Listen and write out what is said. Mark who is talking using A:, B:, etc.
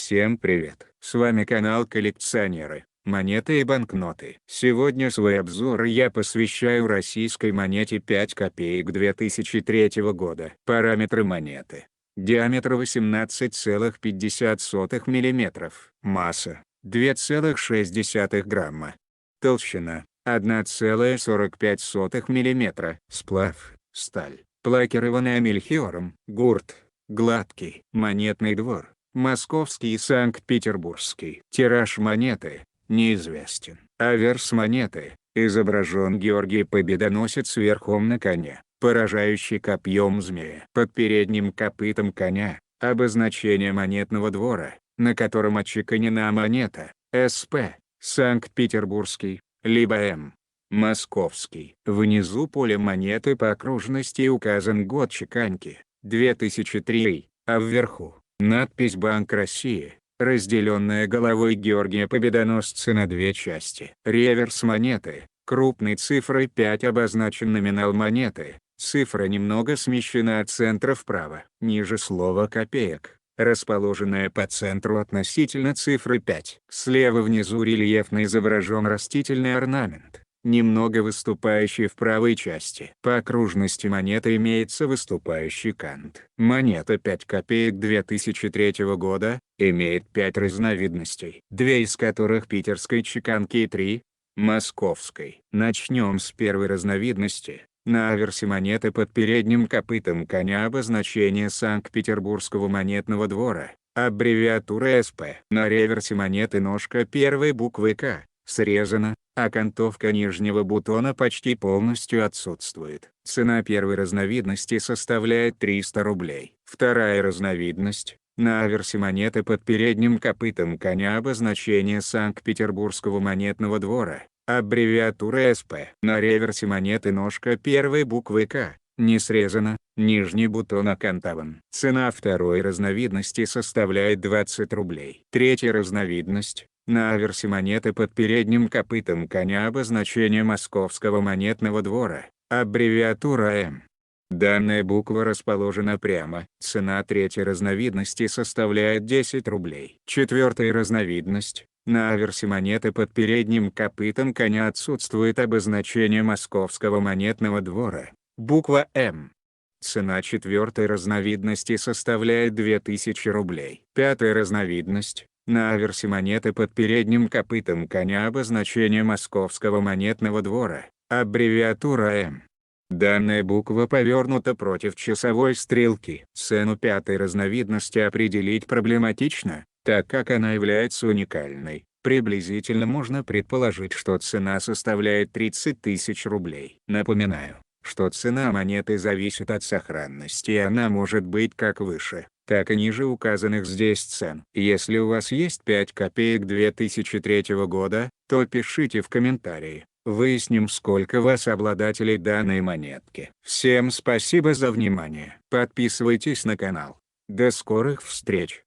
A: Всем привет! С вами канал Коллекционеры, монеты и банкноты. Сегодня свой обзор я посвящаю российской монете 5 копеек 2003 года. Параметры монеты. Диаметр 18,50 мм. Масса 2,6 грамма. Толщина 1,45 мм. Сплав сталь. Лакированная мельхиором. Гурт гладкий. Монетный двор. Московский и Санкт-Петербургский. Тираж монеты неизвестен. Аверс монеты. Изображен Георгий Победоносец верхом на коне, поражающий копьем змея. Под передним копытом коня обозначение монетного двора, на котором отчеканена монета СП, Санкт-Петербургский, либо М, Московский. Внизу поля монеты по окружности указан год чеканки, 2003, а вверху надпись «Банк России», разделенная головой Георгия Победоносца на две части. Реверс монеты. Крупной цифрой 5 обозначен номинал монеты. Цифра немного смещена от центра вправо. Ниже слово «копеек», расположенное по центру относительно цифры 5. Слева внизу рельефно изображен растительный орнамент, немного выступающий в правой части. По окружности монеты имеется выступающий кант. Монета 5 копеек 2003 года имеет 5 разновидностей, 2 из которых питерской чеканки и 3 московской. Начнем с первой разновидности. На аверсе монеты под передним копытом коня обозначение Санкт-Петербургского монетного двора, аббревиатура СП. На реверсе монеты ножка первой буквы К срезана, окантовка нижнего бутона почти полностью отсутствует. Цена первой разновидности составляет 300 рублей. Вторая разновидность. На аверсе монеты под передним копытом коня обозначение Санкт-Петербургского монетного двора, аббревиатура СП. На реверсе монеты ножка первой буквы К не срезана, нижний бутон окантован. Цена второй разновидности составляет 20 рублей. Третья разновидность. На аверсе монеты под передним копытом коня обозначение Московского монетного двора, аббревиатура М. Данная буква расположена прямо. Цена третьей разновидности составляет 10 рублей. Четвертая разновидность. На аверсе монеты под передним копытом коня отсутствует обозначение Московского монетного двора, буква М. Цена четвертой разновидности составляет 2000 рублей. Пятая разновидность. На аверсе монеты под передним копытом коня обозначение Московского монетного двора, аббревиатура М. Данная буква повернута против часовой стрелки. Цену пятой разновидности определить проблематично, так как она является уникальной. Приблизительно можно предположить, что цена составляет 30 тысяч рублей. Напоминаю, что цена монеты зависит от сохранности, и она может быть как выше, так и ниже указанных здесь цен. Если у вас есть 5 копеек 2003 года, то пишите в комментарии. Выясним, сколько вас обладателей данной монетки. Всем спасибо за внимание. Подписывайтесь на канал. До скорых встреч!